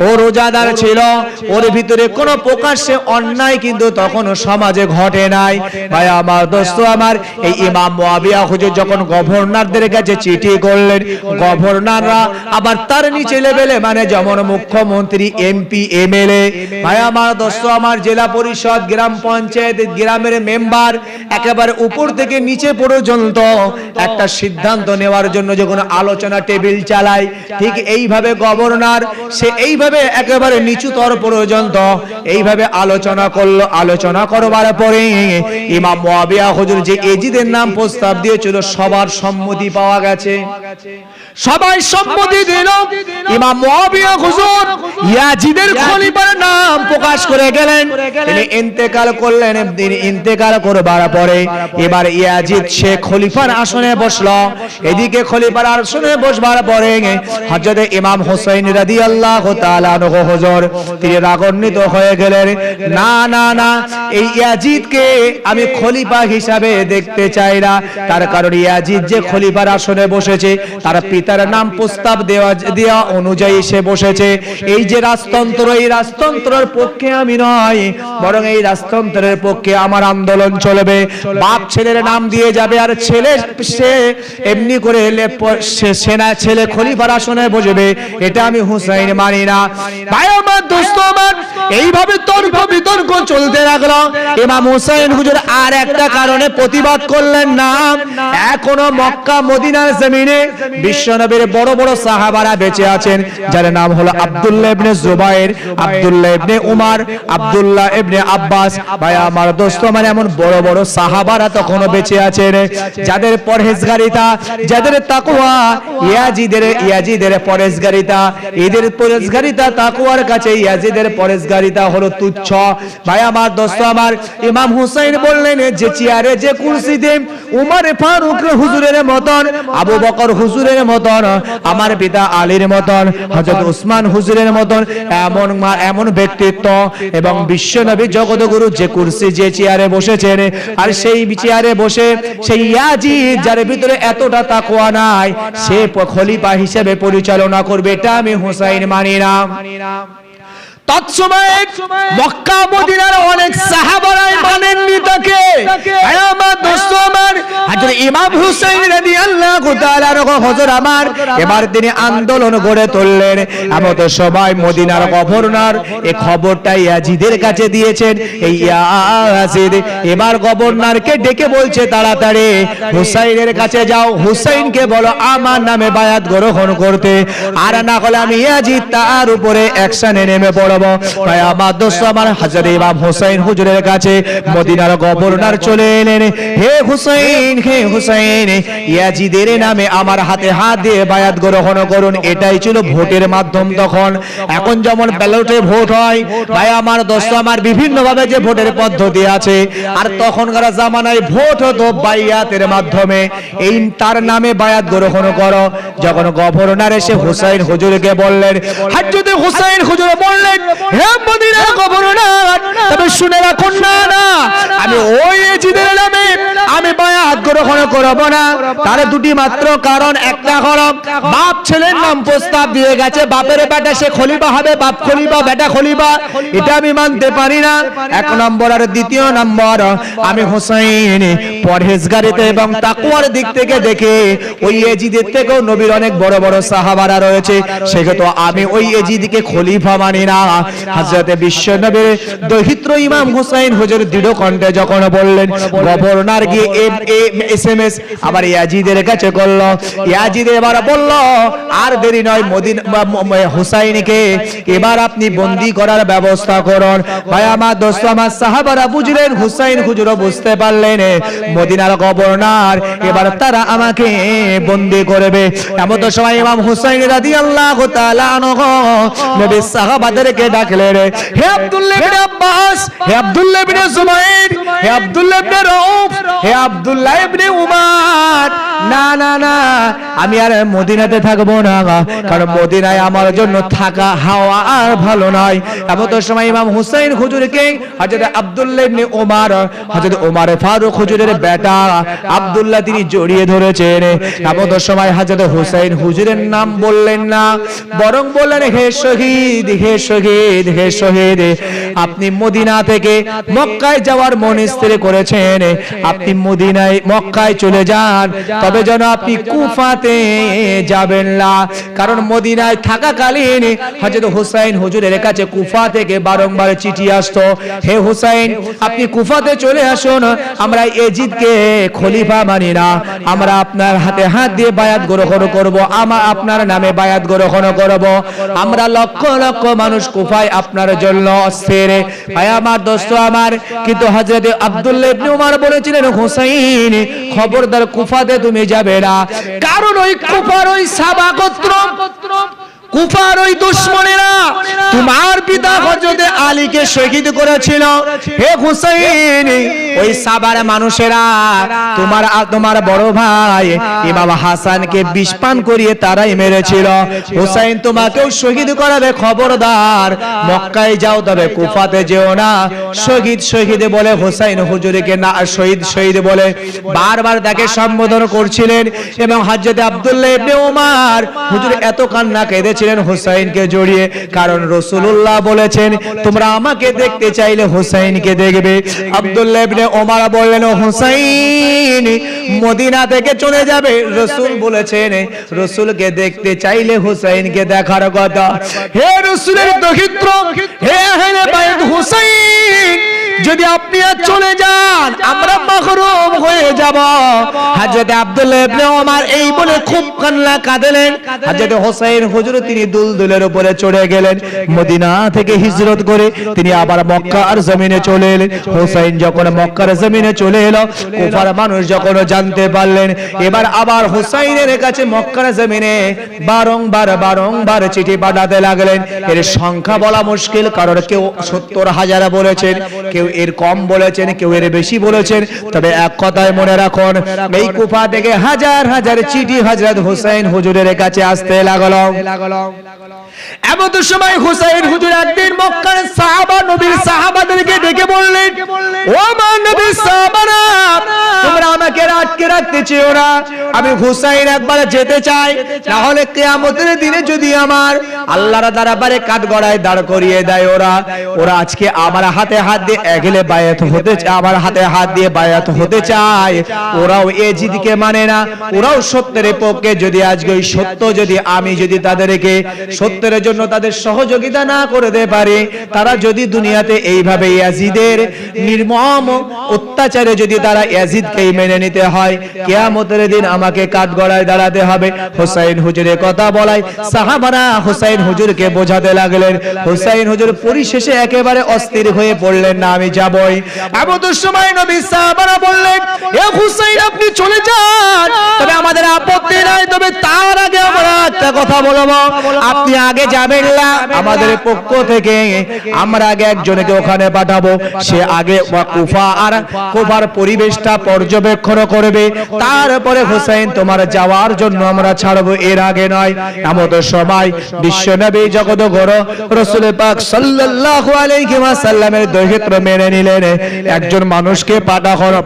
ও রোজাদার ছিল, ওর ভিতরে কোনো প্রকাশ্যে অন্যায় কিন্তু তখনও সমাজে ঘটে নাই। ভাই আমার দোস্ত আমার, এই ইমাম মুয়াবিয়া হুজুর যখন গভর্নরদের কাছে চিঠি করলেন, গভর্নররা আবার তার নিচে লেভেলে, মানে যেমন মুখ্যমন্ত্রী, এমপি, এমএলএ, ভাই আমার দোস্ত আমার, জেলা পরিষদ, গ্রাম পঞ্চায়েত, গ্রামের মেম্বার, একেবারে উপর থেকে নিচে পর্যন্ত একটা সিদ্ধান্ত নেওয়ার জন্য যখন আলোচনা টেবিল চালায়, ঠিক এইভাবে গভর্নর সে এইভাবে একেবারে নিচু তর পর্যন্ত এইভাবে আলোচনা করলো। আলোচনা করবার পরে ইমাম মুয়াবিয়া হুজুর যে ইয়াজিদের নাম প্রস্তাব দিয়েছিল সবার সম্মতি পাওয়া গেছে, সবাই সম্মতি দিল। ইমাম মুয়াবিয়া হুজুর ইয়াজিদের খলিফার নাম প্রকাশ করে গেলেন, তিনি ইন্তেকাল করলেন। তিনি ইন্তেকাল করবার পরে এবার ইয়াজিদ সে খলিফার আসনে বসলো। এদিকে খলিফার আসনে বসবার পরে হযরত ইমাম হুসাইন রাদিয়াল্লাহু তাআলা আনহু হুজুর তিনি রাগান্বিত হয়ে গেলেন, না এই ইয়াজিদকে আমি খলিফা হিসাবে দেখতে চাই না, তার কারণ ইয়াজিদ যে খলিফার আসনে বসেছে তার পিতার নাম প্রস্তাব দেওয়া অনুযায়ী সে বসেছে। এই যে রাজতন্ত্র, এই রাজতন্ত্রের পক্ষে আমি নয়, বরং এই রাজতন্ত্রের পক্ষে আমার আন্দোলন চলবে। বাপ ছেলের নাম দিয়ে যাবে, আর ছেলে সে এমনি করে সেনা ছেলে খলিফার আসনে বসবে, এটা আমি হুসাইন মানি না। ভাই আমার, দোস্ত আমার, এইভাবে তর্ক বিতর্ক চলতে লাগলো। ইমাম হুসাইন হুজুর আর একটা কারণে প্রতিবাদ করলেন না। এখনো মক্কা মদিনার জমিনে বিশ্বনবীর বড় বড় সাহাবারা বেঁচে আছেন, যার নাম হলো আব্দুল্লাহ ইবনে জুবাইর, আব্দুল্লাহ ইবনে উমর, আব্দুল্লাহ ইবনে আব্বাস। ভাই আমার, দোস্ত আমার, এমন বড় বড় সাহাবারা তখনো বেঁচে আছেন, যাদের পরহেজগারিতা, যাদের তাকওয়া, ইয়াজিদের পরহেজগারিতা, এদের পরহেজগারিতা তাকওয়ার কাছে ইয়াজিদের পরহেজগারিতা হলো তুচ্ছ। ভাই আমার, দোস্ত আমার, ইমাম হুসাইন বললেন যে চেয়ারে, যে কুরসিতে উমর ফারুক হুজুরের মতন, আবু বকর হুজুরের মতন, আমার পিতা আলীর মতন, হযরত উসমান হুজুরের মতন এমন ব্যক্তিত্ব এবং বিশ্বনবী জগতগুরু যে কুরসি, যে চেয়ারে বসেছেন, আর সেই চেয়ারে বসে সেই ইয়াজিদ, যার ভিতরে এতটা তাকওয়া নাই, সে খলিফা হিসেবে পরিচালনা করবে, এটা আমি হুসাইন মানি না। তৎসময়ে মক্কা মদিনার অনেক সাহাবারাই মানেননি তাকে। আমার দোস্ত আমার, হযরত ইমাম হুসাইন রাদিয়াল্লাহু তাআলা হুজুর আমার, এবার তিনি আন্দোলন গড়ে তুললেন। এমত সবাই মদিনার গভর্নর এই খবরটা ইয়াজিদের কাছে দিয়েছেন। এই ইয়াজিদ এবার গভর্নরকে ডেকে বলছে, তাড়াতাড়ি হুসাইনের কাছে যাও, হুসাইনকে বলো আমার নামে বায়াত গ্রহণ করতে, আর না হলে আমি ইয়াজিদ তার উপরে অ্যাকশনে নেমে পড়ব। ভাই আমার, দোস্ত আমার, হযরত ইমাম হুসাইন হুজুরের কাছে মদিনার গভর্নর চলে এলেন। হে হুসাইন, হে হুসাইন, ইয়াজিদের নামে আমার হাতে হাত দিয়ে বায়াত গ্রহণ করুন। এটাই ছিল ভোটের মাধ্যম তখন। এখন যেমন ব্যালটে ভোট হয়, ভাই আমার, দোস্ত আমার, বিভিন্ন ভাবে যে ভোটের পদ্ধতি আছে, আর তখনকার জামানায় ভোট হতো বাইয়াতের মাধ্যমে। এই তার নামে বায়াত গ্রহণ করো। যখন গভর্নর এসে হুসাইন হুজুরকে বললেন, হযরত হুসাইন হুজুর বললেন, হে মদিনার গভর্নর, তবে শুনে রাখুন না, আমি ওই ইয়াজিদের নামে আমি বায়াত গ্রহণ করব না। তার দুটি মাত্র কারণ। একটা হলো বাপ ছেলের নাম প্রস্তাব দিয়ে গেছে, বাপের বেটা সে খলিফা হবে, বাপ খলিফা বেটা খলিফা, এটা আমি মানতে পারি না, এক নম্বর। আর দ্বিতীয় নম্বর, আমি হুসাইন পরহেজগারিতে এবং তাকওয়ার দিক থেকে দেখে ওই ইয়াজিদের থেকেও নবীর অনেক বড় বড় সাহাবারা রয়েছে, সেক্ষেত্রে আমি ওই ইয়াজিদকে খলিফা মানি না। হযরত বিশ্বনবীর দহিত্র ইমাম হুসাইন হুজুর দৃঢ় কণ্ঠে যখন বললেন, গভর্নর গিয়ে এসএমএস আবার ইয়াজিদের কাছে করলো। ইয়াজিদ এবার বলল, আর দেরি নয়, হুসাইনকে এবার আপনি বন্দী করার ব্যবস্থা করুন। ভাই আমার, দোস্ত আমার, সাহাবারা বুঝলেন, হুসাইন হুজুরও বুঝতে পারলেন মদিনার গভর্নর এবার তারা আমাকে বন্দী করবে। এমন সময় ইমাম হুসাইন রাদিয়াল্লাহু তাআলা আনহু নবী সাহাবাদেরকে ডাকলেন, হে আব্দুল্লাহ ইবনে আব্বাস, হে আব্দুল্লাহ ইবনে জুবাইর, হে আব্দুল্লাহ ইবনে রাউফ, হে আব্দুল্লাহ ইবনে উমর, না না না, আমি আর মদিনাতে থাকবো না, কারণ মদিনায় আমার জন্য থাকা হাওয়া আর ভালো নয়। এমন সময় ইমাম হুসাইন হুজুরকে হযরত আব্দুল্লাহ ইবনে উমর, হযরত উমর ফারুক হুজুরের বেটা আব্দুল্লাহ, তিনি জড়িয়ে ধরেছেন। এমন সময় হযরত হুসাইন হুজুরের নাম বললেন না, বরং বললেন, হে শহীদ, হে শহীদ, হে শহীদ, আপনি মদিনা থেকে মক্কায় যাওয়ার মন স্থির করেছেন, আপনি মক্কায় চলে যান, তবে যেন আপনি কুফাতে যাবেন না। কারণ মদিনায় থাকাকালীন হযরত হুসাইন হুজুরের কাছে কুফা থেকে বারংবার চিঠি আসতো, হে হুসাইন, আপনি কুফাতে চলে আসুন, আমরা ইয়াজিদকে খলিফা মানি না, আমরা আপনার হাতে হাত দিয়ে বায়াত গ্রহণ করব, আপনার নামে বায়াত গ্রহণ করব, আমরা লক্ষ লক্ষ মানুষ কুফায় আপনার জন্য অস্থির। ভাই আমার, দোস্ত আমার, কিন্তু হযরত আব্দুল্লাহ ইবনে উমর বলেছিলেন, হুসাইন খবরদার কুফাতে তুমি যাবে না, কারণ ওই কুফার ওই সাবা গোত্র, কুফার ওই দুশমনেরা তোমার পিতা হযরত আলীকে শহীদ করেছিল। হে হুসাইন, ওই সাবার মানুষেরা তোমার বড় ভাই ইমাম হাসানকে বিষ পান করিয়ে তারাই মেরেছিল। হুসাইন তোমাকেও শহীদ করাবে, খবরদার মক্কায় যাও, তবে কুফাতে যেও না। শহীদ শহীদ বলে হুসাইন হুজুরকে না শহীদ শহীদ বলে বারবার তাকে সম্বোধন করছিলেন। এবং হযরত আব্দুল্লাহ ইবনে উমর হুজুর এত কান্না কেঁদেছিলেন হুসাইনকে জড়িয়ে, কারণ কারণ রাসূলুল্লাহ বলেছেন তোমরা আমাকে দেখতে চাইলে হুসাইনকে দেখবে। আব্দুল্লাহ ইবনে ওমর বললেন হুসাইন মদিনা থেকে চলে যাবে, রাসূল বলেছেন রাসূলকে দেখতে চাইলে হুসাইনকে দেখার কথা। হে রাসূলের দহিত্র, হে আহলে বাইত হুসাইন, যদি আপনি চলে যান আমরা মাহরুম হয়ে যাব। হযরত আব্দুল্লাহ ইবনে ওমর এই বলে খুব কাঁদলেন। হযরত হুসাইন হুজুর তিনি দুলদুলের উপরে চড়ে গেলেন, মদিনা থেকে হিজরত করে তিনি আবার মক্কার জমিনে চলে এলেন। হুসাইন যখন মক্কার জমিনে চলে এলো, কুফার মানুষ যখন জানতে পারলেন, এবার আবার হুসাইনের কাছে মক্কার জমিনে বারংবার চিঠি পাঠাতে লাগলেন। এর সংখ্যা বলা মুশকিল, কারণ কেউ 70,000 বলেছেন, কেউ এর কম বলেছেন, কেউ এর বেশি বলেছেন। তবে এক কথায় মনে রাখুন, এই কুফা থেকে হাজার হাজার চিঠি হযরত হুসাইন হুজুরের কাছে আসতে লাগলো। এমন সময় হুসাইন হুজুর একদিন মক্কার সাহাবা, নবীর সাহাবাদেরকে ডেকে বললেন, ও আমার নবীর সাহাবারা, তোমরা আমাকে আটকে রাখতে চেও না, আমি হুসাইন একবার যেতে চাই, না হলে কিয়ামতের দিনে যদি আমার আল্লাহর দরবারে কাঠগড়ায় দাঁড় করিয়ে দেয় ওরা আজকে আমার হাতে হাত দিয়ে এগলে বায়াত হতে চায়, আমার হাতে হাত দিয়ে বায়াত হতে চায়। ওরাও এজিদকে মানে না, ওরাও সত্যের পক্ষে। যদি আজকে ওই সত্য যদি আমি যদি তাদেরকে সত্যের জন্য তাদের সহযোগিতা না করতে পারি, তারা যদি দুনিয়াতে এইভাবে ইয়াজিদের নির্মম অত্যাচারে যদি তারা ইয়াজিদকেই মেনে নিতে হয়, কিয়ামতের দিন আমাকে কাঠগড়ায় দাঁড়াতে হবে। হুসাইন হুজুরের কথা বলায় সাহাবারা হুসাইন হুজুরকে বোঝাতে লাগলেন। হুসাইন হুজুর পরিশেষে একেবারে অস্থির হয়ে পড়লেন, না আমি যাবই। এমন সময় নবী সাহাবারা বললেন, এ হুসাইন আপনি চলে যান, তবে আমাদের আপত্তি নাই, তবে তার আগে আমরা একটা কথা বলবো, আপনি আগে যাবেন না, আমাদের পক্ষ থেকে আমরা আগে একজনকে ওখানে পাঠাবো, সে আগে কুফার পরিবেশটা পর্যবেক্ষণ করবে, তারপরে হুসাইন তোমার যাওয়ার জন্য আমরা ছাড়বো, এর আগে নয়। এমন সময় বিশ্বনবী জগৎ গড় রাসূল পাক সাল্লাল্লাহু আলাইহি ওয়াসাল্লামের দহিত্র মেনে নিলেন। একজন মানুষকে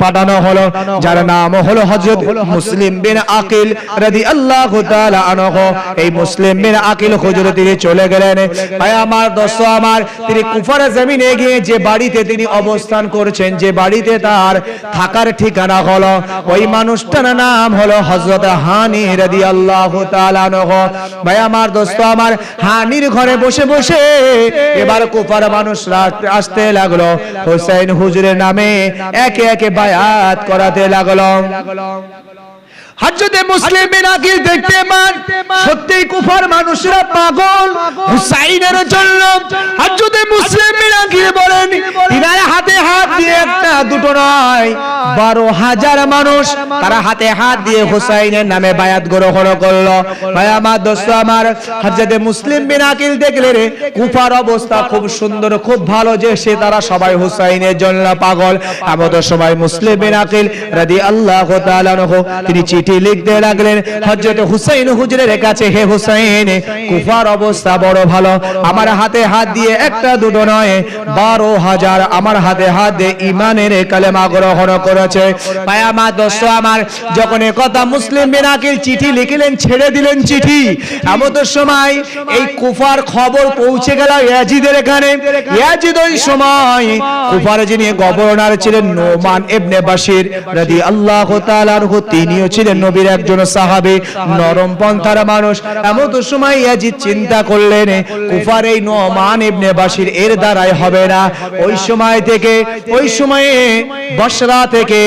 পাঠানো হলো, যার নাম হলো হযরত মুসলিম বিন আকিল রাদিয়াল্লাহু তাআলা আনহু। এই মুসলিম বিন আকিল হুজুর তিনি চলে গেলেন। ভাই আমার, দোস্ত আমার, তিনি কুফার জমিনে গিয়ে যে বাড়িতে তিনি অবস্থান করছেন, যে বাড়িতে তার থাকার ঠিকানা হলো, ওই মানুষটার নাম হলো হযরত হানি রাদিয়াল্লাহু তাআলা আনহু। ভাই আমার, দোস্ত আমার, হানির ঘরে বসে বসে এবার কুফার মানুষরা আসতে লাগলো, হুসাইন হুজুরের নামে একে একে বায়াত করাতে লাগলো। হযরত মুসলিম বিন আকিল দেখতে পান সত্যিই কুফার মানুষরা পাগল হুসাইনের জন্য। হযরত মুসলিম বিন আকিল বলেন, তিনার হাতে হাত দিয়ে একটা দুটো নয় 12,000 মানুষ তারা হাতে হাত দিয়ে হুসাইনের নামে বায়াত গ্রহণ করলো। ভাই আমার, দোস্ত আমার, হযরত মুসলিম বিন আকিল দেখলেন কুফার অবস্থা খুব সুন্দর, খুব ভালো, যে সে তারা সবাই হুসাইনের জন্য পাগল। এমন সময় মুসলিম বিন আকিল রাদিয়াল্লাহু তাআলা আনহু তিনি চিঠি লিখতে লাগলেন হযরত হুসাইন হুজুরের কাছে, হে হুসাইন, কুফার অবস্থা বড় ভালো, আমার হাতে হাত দিয়ে একটা দুটো নয় 12,000 আমার হাতে হাত দিয়ে ঈমানের কালেমা গ্রহণ করেছে। ভাই আমার, দোস্ত আমার, যখন এই কথা মুসলিম বিন আকিল চিঠি লিখলেন, ছেড়ে দিলেন চিঠি, এমন সময় এই কুফার খবর পৌঁছে গেল ইয়াজিদের এখানে। ইয়াজিদ ওই সময় কুফার যিনি গভর্নর ছিলেন নোমান ইবনে বাশির রাদিয়াল্লাহু তাআলা আনহু, তিনিও ছিলেন নবীর একজন সাহাবী, নরম পন্থার মানুষ। এমন সময় ইয়াজিদ চিন্তা করলেন, কুফার এই নোমান ইবনে বাশির এর দ্বারাই হবে না। ওই সময়ে বসরা থেকে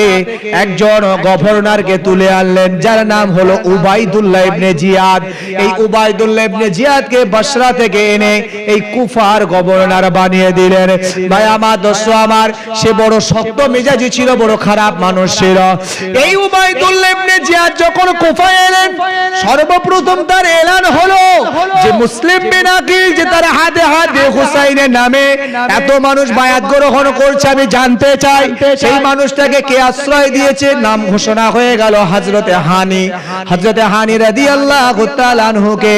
একজন গভর্নরকে তুলে আনলেন, যার নাম হলো উবাইদুল্লাহ ইবনে জিয়াদ। এই উবাইদুল্লাহ ইবনে জিয়াদকে বসরা থেকে এনে এই কুফার গভর্নর বানিয়ে দিলেন। ভাই আমার, দোস্ত আমার, সে বড় শক্ত মেজাজি ছিল, বড় খারাপ মানুষ ছিল। এই উবাইদুল্লাহ ইবনে জিয়াদ যখন কুফায় এলেন, সর্বপ্রথম তার এলান হলো যে মুসলিম বিন আকিল যে তার হাতে হাত দিয়ে হুসাইনের নামে এত মানুষ বায়াত গ্রহণ করছে, বলছে আমি জানতে চাই সেই মানুষটাকে কে আশ্রয় দিয়েছে। নাম ঘোষণা হয়ে গেল হযরতে হানি। হযরতে হানি রাদিয়াল্লাহু তাআলা আনহুকে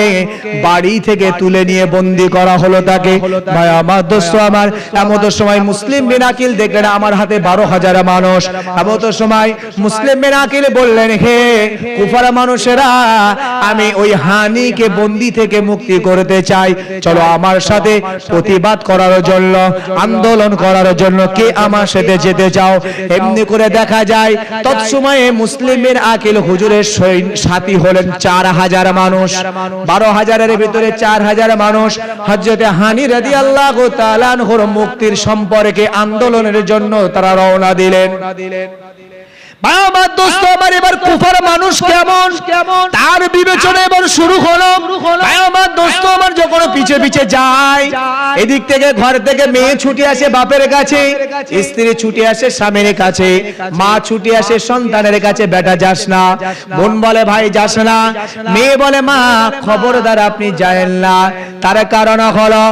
বাড়ি থেকে তুলে নিয়ে বন্দী করা হলো তাকে। ভাই আমার দোস্ত আমার, এমন সময় মুসলিম বিন আকিল দেখলেন আমার হাতে 12,000 মানুষ। এমন সময় মুসলিম বিন আকিল বললেন, হে কুফার মানুষেরা, আমি ওই হানিকে বন্দী থেকে মুক্তি করতে চাই, চলো আমার সাথে প্রতিবাদ করার জন্য, আন্দোলন করার জন্য কে আমার সাথে যেতে চাও। এমনি করে দেখা যায় তৎসময়ে মুসলিম বিন আকিল হুজুরের সাথী হলেন 4,000 মানুষ। 12,000-এর ভিতরে 4,000 মানুষ হযরতে হানি রাদিয়াল্লাহু তাআলা আনহুর মুক্তির সম্পর্কে আন্দোলনের জন্য তারা রওনা দিলেন। আমার দোস্ত আমার, এবার কুফার মানুষ কেমন তার বিবেচনা এবার শুরু হলো। আমার দোস্ত আমার যখন পিছে পিছে যায়, এদিক থেকে ঘর থেকে মেয়ে ছুটে আসে বাপের কাছে, স্ত্রী ছুটে আসে স্বামীর কাছে, মা ছুটে আসে সন্তানের কাছে, বেটা যাস না। বোন বলে ভাই যাস না। মেয়ে বলে মা খবরদার আপনি যায়েন না। তার কারণ হলো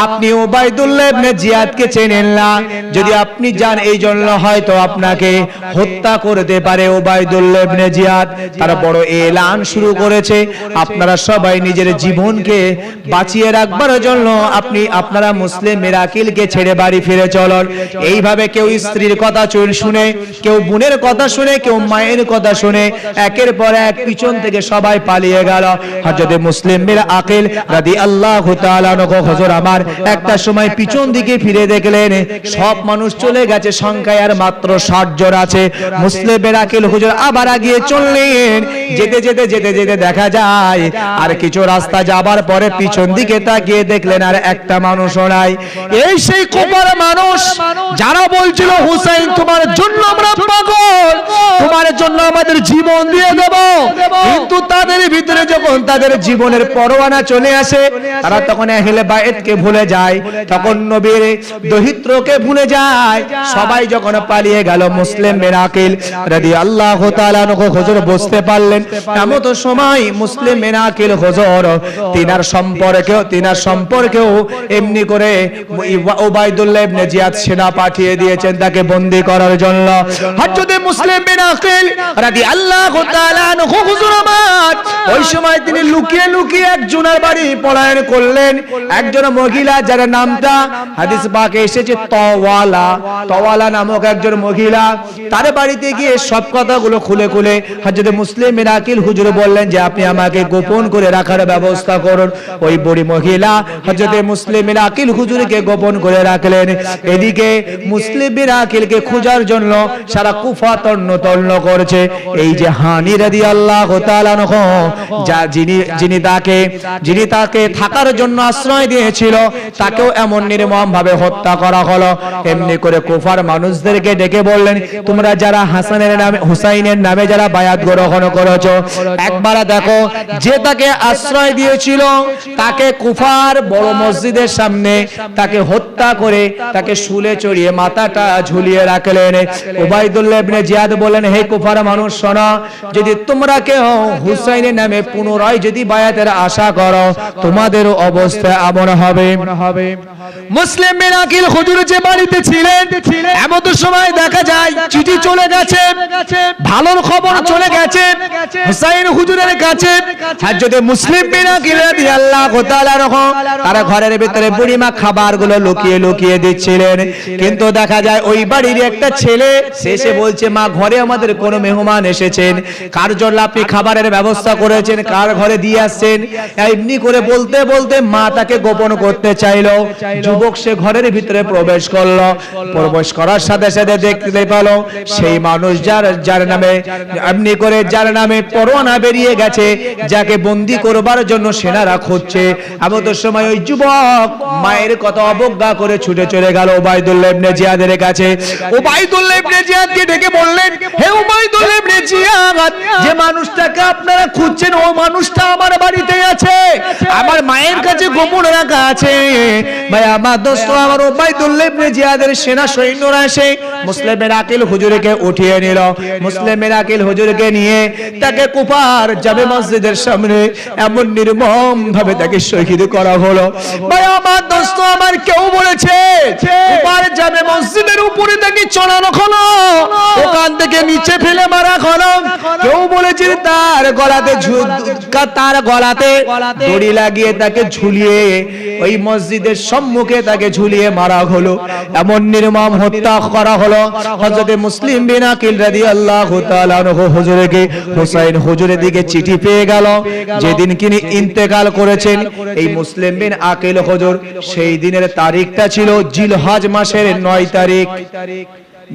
আপনি উবাইদুল্লাহ ইবনে জিয়াদকে চেনেন না, যদি আপনি যান এই জন্য হয়তো আপনাকে হত্যা করতে পারে উবাইদুল্লাহ ইবনে জিয়াদ। তারা বড় এলান শুরু করেছে, আপনারা সবাই নিজের জীবনকে বাঁচিয়ে রাখবার জন্য আপনারা মুসলিম মিরাকিলকে ছেড়ে বাড়ি ফিরে চলুন। এইভাবে কেউ স্ত্রীর কথা শুনে, কেউ বোনের কথা শুনে, কেউ মায়ের কথা শুনে একের পর এক পিছন থেকে সবাই পালিয়ে গেল। হযরত মুসলিম মিরাকিল রাদিয়াল্লাহু তাআলা আনহু হুজুর আমার একটা সময় পিছন দিকে ফিরে দেখলেন সব মানুষ চলে গেছে, সংখ্যায় আর মাত্র 60 জন আছে। মুসলিম মিরাকিল হুজুর আবার আগিয়ে চললেন। যেতে যেতে যেতে যেতে দেখা যায় আর কিছু রাস্তা যাবার পরে পিছন দিকে তাকিয়ে দেখলেন আর একটা মানুষও নাই। এই সেই কুফার মানুষ যারা বলছিল হুসাইন তোমার জন্য আমরা পাগল, তোমার জন্য আমাদের জীবন দিয়ে দেব, কিন্তু তাদের ভিতরে যখন তাদের জীবনের পরোয়ানা চলে আসে তারা তখন আহলে বাইতকে ভুলে যায়, তখন নবীর দহিত্রকে ভুলে যায়। সবাই যখন পালিয়ে গেল, মুসলিম মিরাকিল রাদিয়াল্লাহু তাআলা আনহু হুজুর বুঝতে পারলেন এমন সময় মুসলিম মিরাকিল হুজুর তিনার সম্পর্কেও এমনি করে উবাইদুল্লাহ ইবনে জিয়াদ সেনা পাঠিয়ে দিয়েছেন তাকে বন্দী করার জন্য। হযরত মুসলিম মিরাকিল রাদিয়াল্লাহু তাআলা আনহু হুজুর আমার ওই সময় তিনি লুকিয়ে লুকিয়ে একজনের বাড়ি পলায়ন করলেন। একজন মহিলা যার নামটা হাদিস পাকে এসেছে তওয়ালা নামক একজন মহিলা, তার বাড়িতে গিয়ে সব কথাগুলো খুলে খুলে হযরত মুসলিম মিরাকিল হুজুর বললেন যে আপনি আমাকে গোপন করে রাখার ব্যবস্থা করুন। ওই বুড়ি মহিলা হযরত মুসলিম মিরাকিল হুজুরকে গোপন করে রাখলেন। এদিকে মুসলিম মিরাকিলকে খোঁজার জন্য সারা কুফা তন্ন করছে। এই যে হানি রাদিয়াল্লাহু তাআলা আনহু যিনি তাকে থাকার জন্য আশ্রয় দিয়েছিল তাকেও এমন নির্মম ভাবে হত্যা করা হলো। এমনি করে কুফার মানুষদেরকে ডেকে বললেন তোমরা যারা হুসাইনের নামে যারা বায়াত গ্রহণ করেছো, একবার দেখো যে তাকে আশ্রয় দিয়েছিল তাকে কুফার বড় মসজিদের সামনে তাকে হত্যা করে তাকে শুলে চড়িয়ে মাথাটা ঝুলিয়ে রাখলেন। উবাইদুল্লাহ ইবনে জিয়াদ বলেন হে কুফার মানুষ শোনো, যদি তোমরা কেউ হুসাইনের নামে পুনরায় যদি বায়াতের আশা করো তোমাদেরও অবস্থা এমন হবে। মুসলিম মিরাকিল হুজুর যে বাড়িতে ছিলেন এমন সময় দেখা যায় চিঠি চলে গেছে, ভালোর খবর চলে গেছে হুসাইন হুজুরের কাছে। হযরত মুসলিম মিরাকিল রাদিয়াল্লাহু তাআলা আনহু তার ঘরের ভিতরে বুড়িমা খাবারগুলো লুকিয়ে লুকিয়ে দিচ্ছিলেন, কিন্তু দেখা যায় ওই বাড়ির একটা ছেলে এসে বলছে মা ঘরে আমাদের কোনো মেহমান এসেছেন, কার জন্য আপনি খাবারের ব্যবস্থা করেছেন, কার ঘরে দিয়ে আসছেন। এমনি করে বলতে বলতে মা তাকে গোপন করতে চাইলো। যুবক সে ঘরের ভিতরে প্রবেশ করলো, প্রবেশ করার সাথে সাথে দেখতে পেল সেই মানুষ যার নামে এমনি করে যার নামে পরোয়ানা বেরিয়ে গেছে, যাকে বন্দী করবার জন্য সেনারা খুঁজছে। এমন সময় ওই যুবক মায়ের কথা অবজ্ঞা করে ছুটে চলে গেল উবাইদুল্লাহ ইবনে জিয়াদের কাছে। উবাইদুল্লাহ ইবনে জিয়াদকে ডেকে বললেন হে উবাইদুল্লাহ ইবনে জিয়াদ, যে মানুষটাকে আপনারা খুঁজছেন ও মানুষটা আমার বাড়িতে আছে, আমার মায়ের কাছে গোপন রাখা আছে। ভাই আমার দোস্ত আমার উবাইদুল্লাহ ইবনে জিয়াদের সেনা সৈন্যরা এসে মুসলিম বিন আকিল হুজুরকে উঠিয়ে নিল। মুসলিম বিন আকিল হুজুরকে নিয়ে তাকে কুফার জামে মসজিদের সামনে এমন নির্মম ভাবে তাকে শহীদ করা হলো। ভাই আমার দোস্ত আমার, কেউ বলেছে কুফার জামে মসজিদের উপরে তাকে চড়ানো হলো, ওখান থেকে নিচে ফেলে মারা হলো। কেউ বলেছে তার গলাতে দড়ি লাগিয়ে তাকে ঝুলিয়ে ওই মসজিদের সম্মুখে তাকে ঝুলিয়ে মারা হলো। এমন নির্মম হত্যা করা হলো। হযরত মুসলিম বিন আকিল রাদিয়াল্লাহু তাআলা আনহু হুজুরকে হুসাইন হুজুরের দিকে চিঠি পেয়ে গেল। যেদিন তিনি ইন্তেকাল করেছেন এই মুসলিম বিন আকিল হুজুর, সেই দিনের তারিখটা ছিল জিলহজ মাসের 9 তারিখ।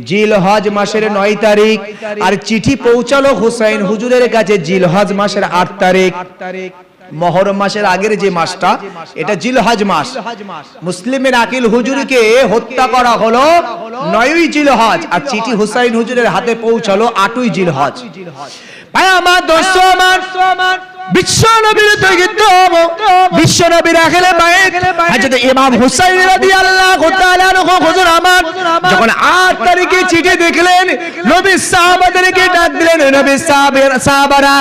জিলহজ মাসের 9 তারিখ, আর চিঠি পৌঁছালো হুসাইন হুজুরের কাছে জিলহজ মাসের 8 তারিখ। মুহররম মাসের আগের যে মাসটা, এটা জিলহজ মাস। মুসলিম বিন আকিল হুজুরকে হত্যা করা হলো 9ই জিলহজ, আর চিঠি হুসাইন হুজুরের হাতে পৌঁছালো 8ই জিলহজ। ভাই আমার দোস্ত আমার, বিশ্ব নবীর দৈহিত্য, বিশ্ব নবীর আখেলে বাইত হযরত ইমাম হুসাইন রাদিয়াল্লাহু তাআলা আনহু হুজুর আমার যখন 8 তারিখে চিঠি দেখলেন, নবী সাহাবাদেরকে ডাক দিলেন, নবী সাহাবারা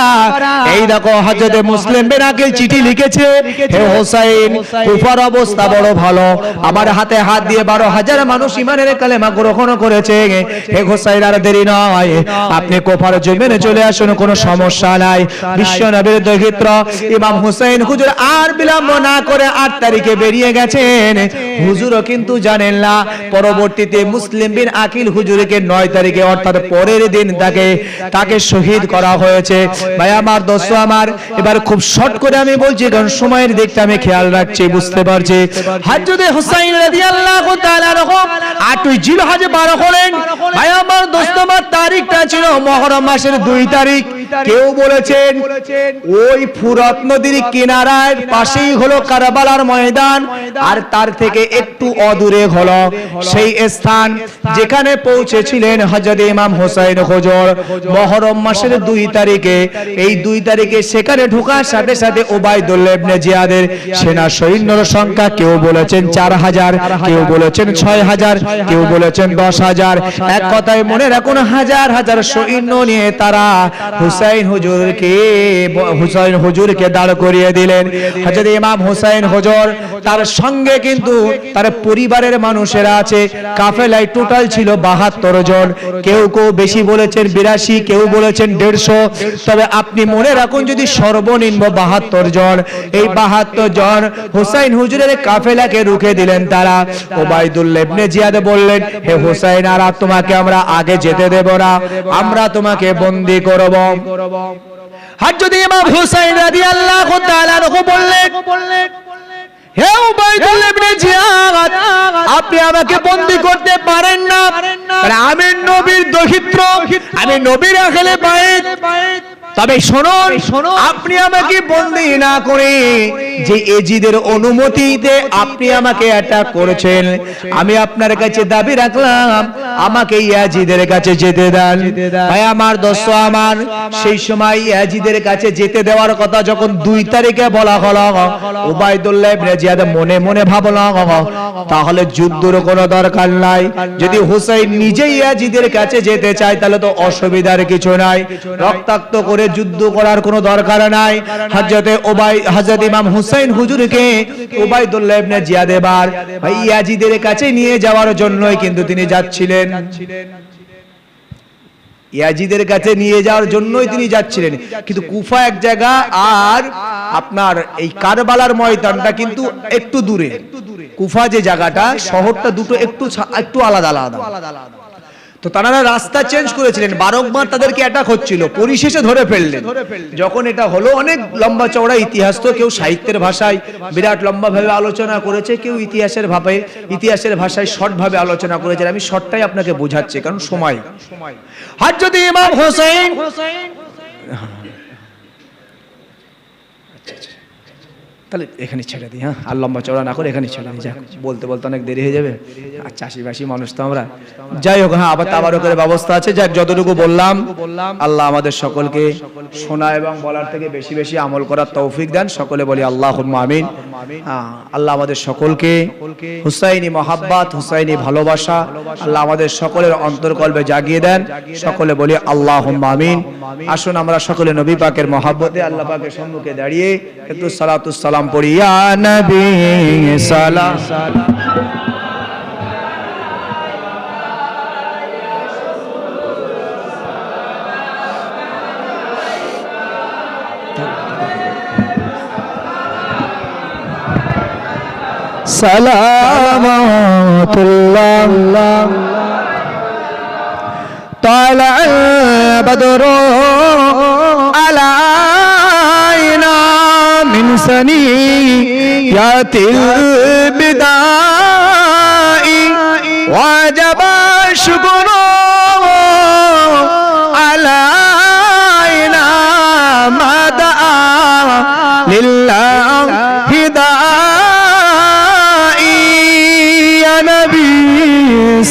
এই দেখো হযরত মুসলিম বিন আকিল চিঠি লিখেছে, হে হুসাইন কুফার অবস্থা বড় ভালো, আমার হাতে হাত দিয়ে 12,000 মানুষ ঈমানের কালেমা গ্রহণ করেছে। হে হুসাইন আর দেরি নয়, আপনি কুফার জমিনে চলে আসুন, কোনো সমস্যা নাই। বিশ্ব নবীর দৈহিত্র ইমাম হুসাইন হুজুর আর বিলম্ব না করে 8 তারিখে বেরিয়ে গেছেন। হুজুরও কিন্তু জানেন না পরবর্তীতে মুসলিম বিন আকিল হুজুরকে 9 তারিখে অর্থাৎ পরের দিন তাকে শহীদ করা হয়েছে। ভাই আমার দোস্ত আমার, এবার খুব শর্ট করে আমি বলছি, কারণ সময়ের দিকটা আমি খেয়াল রাখছি, বুঝতে পারছি। হযরত হুসাইন রাদিয়াল্লাহু তাআলা আনহু 8ই জিলহজ বার হলেন। ভাই আমার দোস্ত আমার, তারিখটা ছিল মুহররম মাসের 2 তারিখ। কেউ বলেছেন ওই ফুরাত নদীর কিনারার পাশেই হলো কারবালার ময়দান, আর তার থেকে একটু অদূরে হলো সেই স্থান যেখানে পৌঁছেছিলেন হযরত ইমাম হুসাইন হুজুর মুহররম মাসের 2 তারিখে। এই 2 তারিখে সেখানে ঢোকার সাথে সাথে উবাইদুল্লাহ ইবনে জিয়াদের সেনা সৈন্যর সংখ্যা কেউ বলেছেন 4000, কেউ বলেছেন 6000, কেউ বলেছেন 10000। এক কথায় মনে রাখুন, হাজার হাজার সৈন্য নিয়ে তারা হুসাইন হুজুরকে দাঁড় করিয়ে দিলেন। হযরত ইমাম হুসাইন হুজুর তার সঙ্গে কিন্তু তার পরিবারের মানুষেরা আছে। কাফেলায় টোটাল ছিল 72 জন, কেউ কেউ বেশি বলেছেন 82, কেউ বলেছেন 150। তবে আপনি মনে রাখুন, যদি সর্বনিম্ন 72 জন, এই 72 জন হুসাইন হুজুরের কাফেলাকে রুখে দিলেন তারা। উবাইদুল্লাহ ইবনে জিয়াদ বললেন, হে হুসাইন, আর তোমাকে আমরা আগে যেতে দেব না, আমরা তোমাকে বন্দী করব। হযরত ইমাম হুসাইন রাদিয়াল্লাহু তাআলা আনহু বললেন, হে উবাইদুল্লাহ ইবনে জিয়াদ, আপনি আমাকে বন্দী করতে পারেন না, কারণ আমি নবীর দহিত্র, আমি নবীর আহলে বাইত। তবে শুনুন, আপনি আমাকে বন্দী না করে যে এজিদের অনুমতিতে আপনি আমাকে অ্যাটাক করেছেন, আমি আপনার কাছে দাবি রাখলাম আমাকে ইয়াজিদের কাছে যেতে দেন। ভাই আমার দোস্ত আমার, সেই সময় ইয়াজিদের কাছে যেতে দেওয়ার কথা যখন 2 তারিখে বলা হলো, উবাইদুল্লাহ ইবনে জিয়াদ মনে মনে ভাবলো তাহলে যুদ্ধের কোনো দরকার নাই। যদি হুসাইন নিজেই ইয়াজিদের কাছে যেতে চায় তাহলে তো অসুবিধার কিছু নাই, রক্তাক্ত করে যুদ্ধ করার কোনো দরকার নাই। হযরত ইমাম হুসাইন হুজুরকে উবাইদুল্লাহ ইবনে জিয়াদ এবার ইয়াজিদের কাছে নিয়ে যাওয়ার জন্যই কিন্তু তিনি যাচ্ছিলেন। ইয়াজিদের কাছে নিয়ে যাওয়ার জন্যই তিনি যাচ্ছিলেন। কিন্তু কুফা এক জায়গা, আর আপনার এই কারবালার ময়দানটা কিন্তু একটু দূরে। কুফা যে জায়গাটা, শহরটা দুটো একটু আলাদা আলাদা। তো তারা রাস্তা চেঞ্জ করেছিলেন, বারংবার তাদেরকে অ্যাটাক হচ্ছিল, পরিশেষে ধরে ফেললেন। যখন এটা হলো, অনেক লম্বা চওড়া ইতিহাস, তো কেউ সাহিত্যের ভাষায় বিরাট লম্বা ভাবে আলোচনা করেছে, কেউ ইতিহাসের ভাষায় শর্ট ভাবে আলোচনা করেছে। আমি শর্টটাই আপনাকে বোঝাচ্ছি, কারণ সময়। হযরত ইমাম হুসাইন তাহলে এখানে ছেড়ে দিই, হ্যাঁ, আর লম্বা চড়া না করে এখানে ছেড়ে দিই। যাক, বলতে বলতে অনেক দেরি হয়ে যাবে, আর চাষিবাসী মানুষ তো আমরা। যাই হোক, হ্যাঁ, আবার তাবারকের ব্যবস্থা আছে। যাক, যতটুকু বললাম, আল্লাহ আমাদের সকলকে শোনা এবং বলার থেকে বেশি বেশি আমল করার তৌফিক দেন। সকলে বলি আল্লাহুম্মা আমিন। আল্লাহ আমাদের সকলকে হুসাইনি মহাব্বত, হুসাইনি ভালোবাসা আল্লাহ আমাদের সকলের অন্তরকল্পে জাগিয়ে দেন। সকলে বলি আল্লাহুম্মা আমিন। আসুন আমরা সকলে নবী পাকের মহাব্বতে আল্লাহ পাকের সম্মুখে দাঁড়িয়ে একটু সালাতুস সালাম পড়ি। ইয়া নবী সালাম সালামাতুল্লাহ طلع البدر علينا من ثنيات البداء وجب الشكر علينا ما دعا لله داعي يا نبي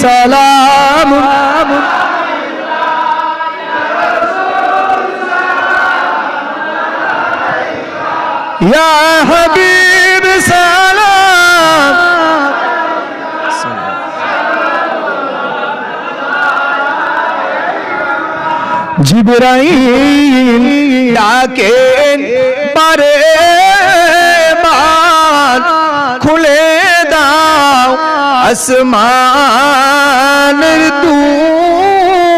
سلام يا حبيب سلام জিবরাইল ডাকেন পারে মান খুলে দাও আসমানের দুয়ার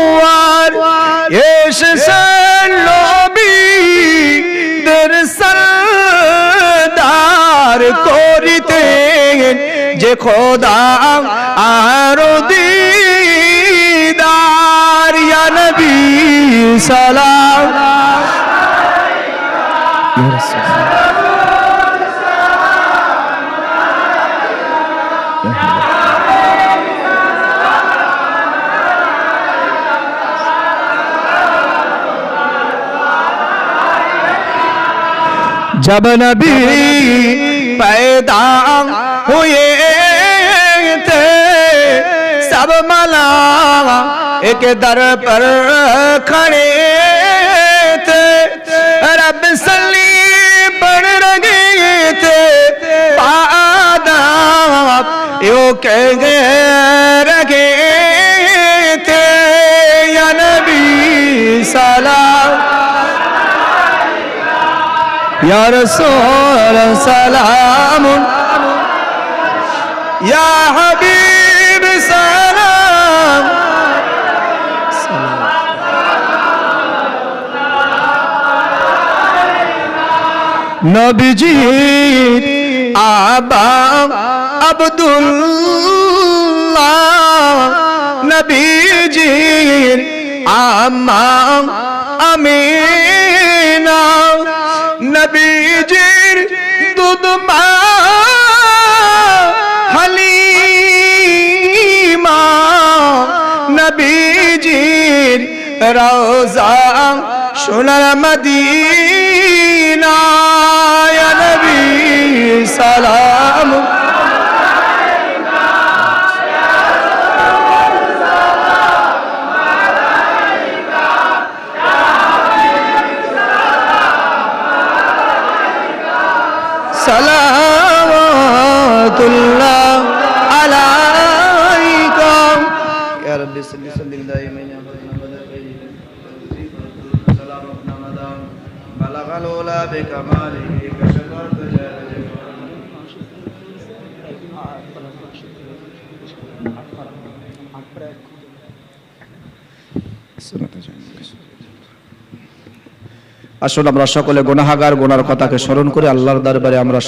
এসেছেন নবীদের সরদার করিতেন যে খোদা আরো দিদার ইয়া নবী সালাম ইয়া রাসূল जब नबी पैदा हुए थे सब मलाइके दर पर खड़े थे रब सल्ली पढ़ रहे थे पादाब यो कह रहे थे या नबी सलाम या रसूल सलाम या हबीब सलाम नबीजी आबा अब्दुल्लाह नबीजी आम्मा अमीना नबीजीर दूध मा हलीमा नबीजीर रोजा सोनार मदीना या नबी सलाम सलावतुल्लाह अलैका या रब्बी सल्ली सल्लिम दाइमन या सलामुना मदाम बलगल उला बिकमालिही कशफत আসলে আমরা সকলে গুনাহগার, গুনার কথাকে স্মরণ করে আল্লাহর দরবারে আমরা